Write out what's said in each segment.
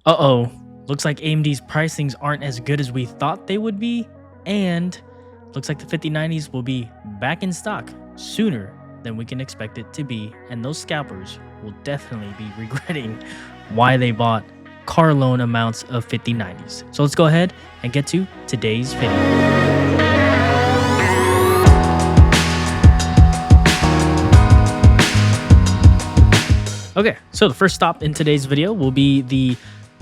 Uh-oh. Looks like AMD's pricings aren't as good as we thought they would be, and looks like the 5090s will be back in stock sooner than we can expect it to be, and those scalpers will definitely be regretting why they bought car loan amounts of 5090s. So let's go ahead and get to today's video. Okay, so the first stop in today's video will be the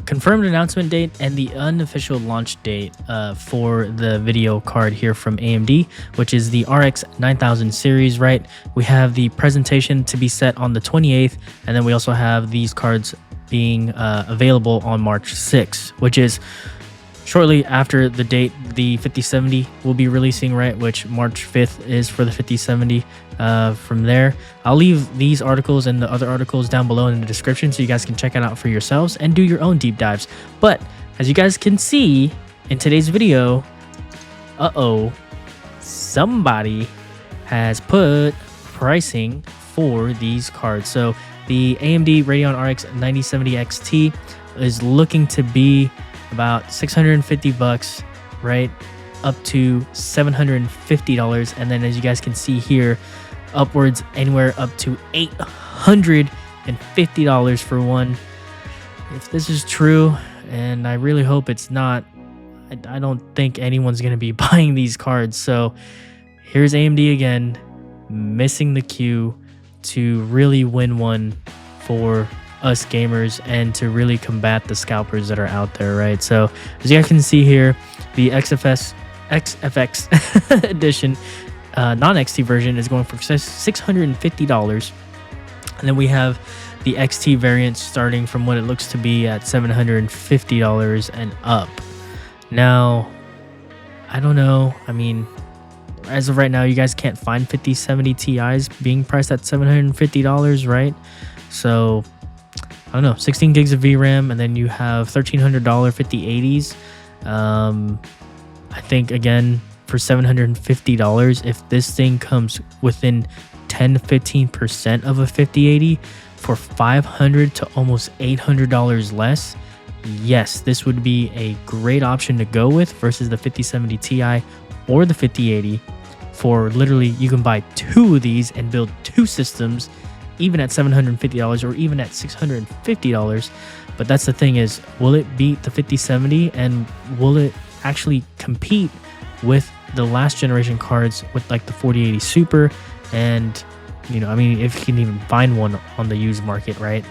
confirmed announcement date and the unofficial launch date for the video card here from AMD, which is the RX 9000 series, right? We have the presentation to be set on the 28th, and then we also have these cards being available on March 6th, which is shortly after the date the 5070 will be releasing, right? Which March 5th is for the 5070. From there, I'll leave these articles and the other articles down below in the description so you guys can check it out for yourselves and do your own deep dives. But as you guys can see in today's video, somebody has put pricing for these cards. So the AMD Radeon RX 9070 XT is looking to be about 650 bucks, right, up to $750, and then as you guys can see here, upwards anywhere up to $850 for one. If this is true, and I really hope it's not, I don't think anyone's going to be buying these cards. So here's AMD again, missing the cue to really win one for us gamers and to really combat the scalpers that are out there, right? So as you guys can see here, the XFX edition non-XT version is going for $650, and then we have the XT variant starting from what it looks to be at $750 and up. Now, I don't know. I mean, as of right now, you guys can't find 5070 Ti's being priced at $750, right? So I don't know, 16 gigs of VRAM, and then you have $1,300 5080s. I think again, for $750, if this thing comes within 10-15% of a 5080 for $500 to almost $800 less, yes, this would be a great option to go with versus the 5070 Ti or the 5080. For literally, you can buy two of these and build two systems, even at $750 or even at $650. But that's the thing, is will it beat the 5070, and will it actually compete with the last generation cards with like the 4080 Super? And you know, I mean, if you can even find one on the used market, right?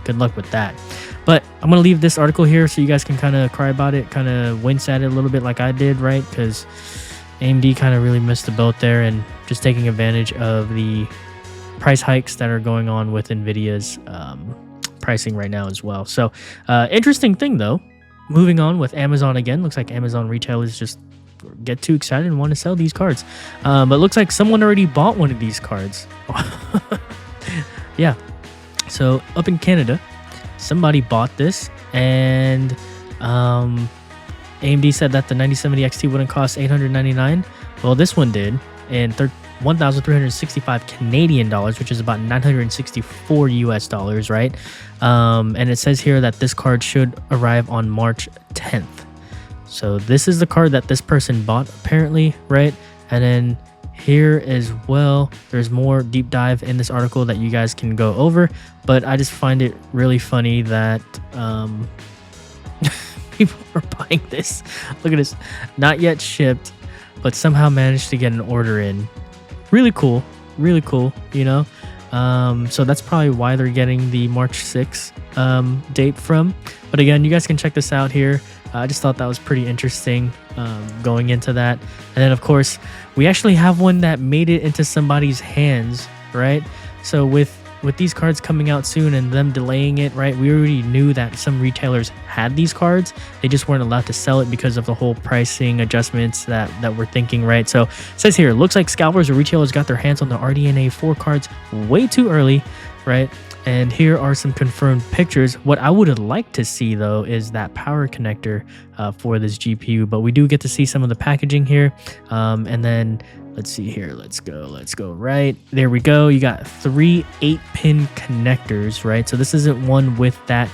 Good luck with that. But I'm gonna leave this article here so you guys can kind of cry about it, kind of wince at it a little bit like I did, right? Because AMD kind of really missed the boat there, and just taking advantage of the price hikes that are going on with NVIDIA's pricing right now as well. So interesting thing though, moving on with Amazon again. Looks like Amazon retailers just get too excited and want to sell these cards. But looks like someone already bought one of these cards. Yeah. So up in Canada, somebody bought this, and AMD said that the 9070 XT wouldn't cost $899. Well, this one did, and 1,365 Canadian dollars, which is about 964 US dollars, right? And it says here that this card should arrive on March 10th. So this is the card that this person bought apparently, right? And then here as well, there's more deep dive in this article that you guys can go over, but I just find it really funny that people are buying this. Look at this, not yet shipped, but somehow managed to get an order in. Really cool, you know. So that's probably why they're getting the March 6th date from. But again, you guys can check this out here. I just thought that was pretty interesting going into that. And then of course, we actually have one that made it into somebody's hands, right? So with these cards coming out soon and them delaying it, right, we already knew that some retailers had these cards. They just weren't allowed to sell it because of the whole pricing adjustments that we're thinking, right? So it says here, looks like scalpers or retailers got their hands on the RDNA 4 cards way too early, right? And here are some confirmed pictures. What I would like to see though is that power connector for this GPU, but we do get to see some of the packaging here. And then let's see here. Let's go right there. We go. You got 3 8-pin connectors, right? So this isn't one with that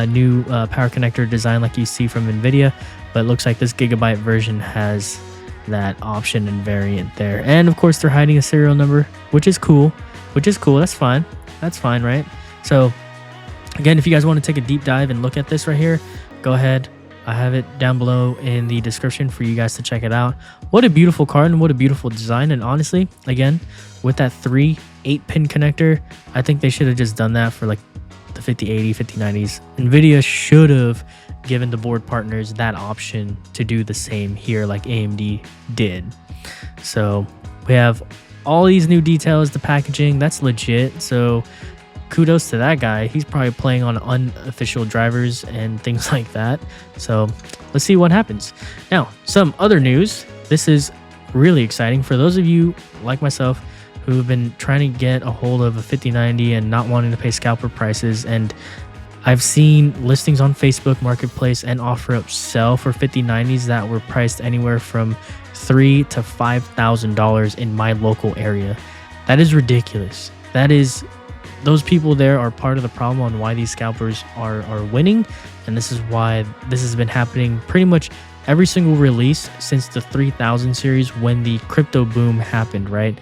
new power connector design like you see from NVIDIA, but it looks like this gigabyte version has that option and variant there. And of course, they're hiding a serial number, which is cool. That's fine. That's fine, right? So again, if you guys want to take a deep dive and look at this right here, go ahead. I have it down below in the description for you guys to check it out. What a beautiful card and what a beautiful design. And honestly, again, with that 3 8-pin connector, I think they should have just done that for like the 5080, 5090s. NVIDIA should have given the board partners that option to do the same here like AMD did. So we have all these new details, the packaging, that's legit. So kudos to that guy. He's probably playing on unofficial drivers and things like that. So let's see what happens. Now, some other news. This is really exciting for those of you like myself who have been trying to get a hold of a 5090 and not wanting to pay scalper prices. And I've seen listings on Facebook Marketplace and OfferUp sell for 5090s that were priced anywhere from $3,000 to $5,000 in my local area. That is ridiculous. Those people there are part of the problem on why these scalpers are winning, and this is why this has been happening pretty much every single release since the 3000 series when the crypto boom happened, right?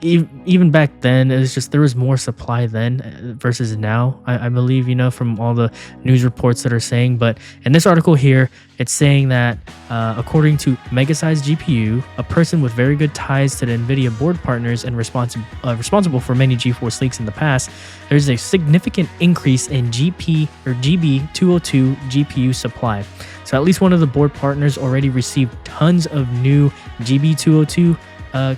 Even back then, it was just there was more supply then versus now, I believe, you know, from all the news reports that are saying. But in this article here, it's saying that according to Mega Size GPU, a person with very good ties to the NVIDIA board partners and responsible for many GeForce leaks in the past, there's a significant increase in GB202 GPU supply. So at least one of the board partners already received tons of new GB202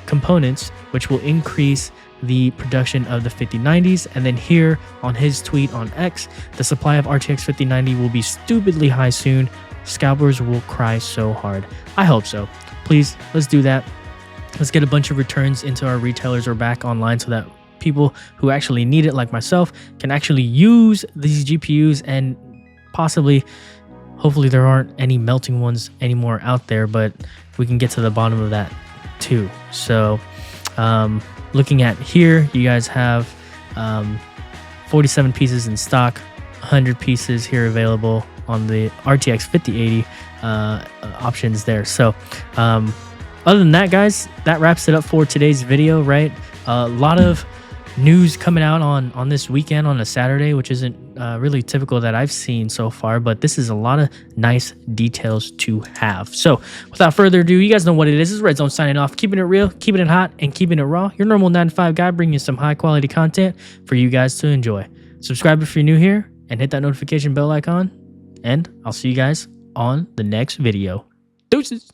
components, which will increase the production of the 5090s. And then here on his tweet on X, the supply of RTX 5090 will be stupidly high soon. Scalpers will cry so hard. I hope so. Please, let's do that. Let's get a bunch of returns into our retailers or back online so that people who actually need it, like myself, can actually use these GPUs and possibly, hopefully there aren't any melting ones anymore out there, but we can get to the bottom of that too. So looking at here, you guys have 47 pieces in stock, 100 pieces here available on the RTX 5080 options there. So other than that, guys, that wraps it up for today's video, right? A lot of news coming out on this weekend on a Saturday, which isn't really typical that I've seen so far, but this is a lot of nice details to have. So without further ado, you guys know what it is. This is Red Zone signing off, keeping it real, keeping it hot, and keeping it raw. Your normal 9 to 5 guy bringing you some high quality content for you guys to enjoy. Subscribe if you're new here and hit that notification bell icon, and I'll see you guys on the next video. Deuces.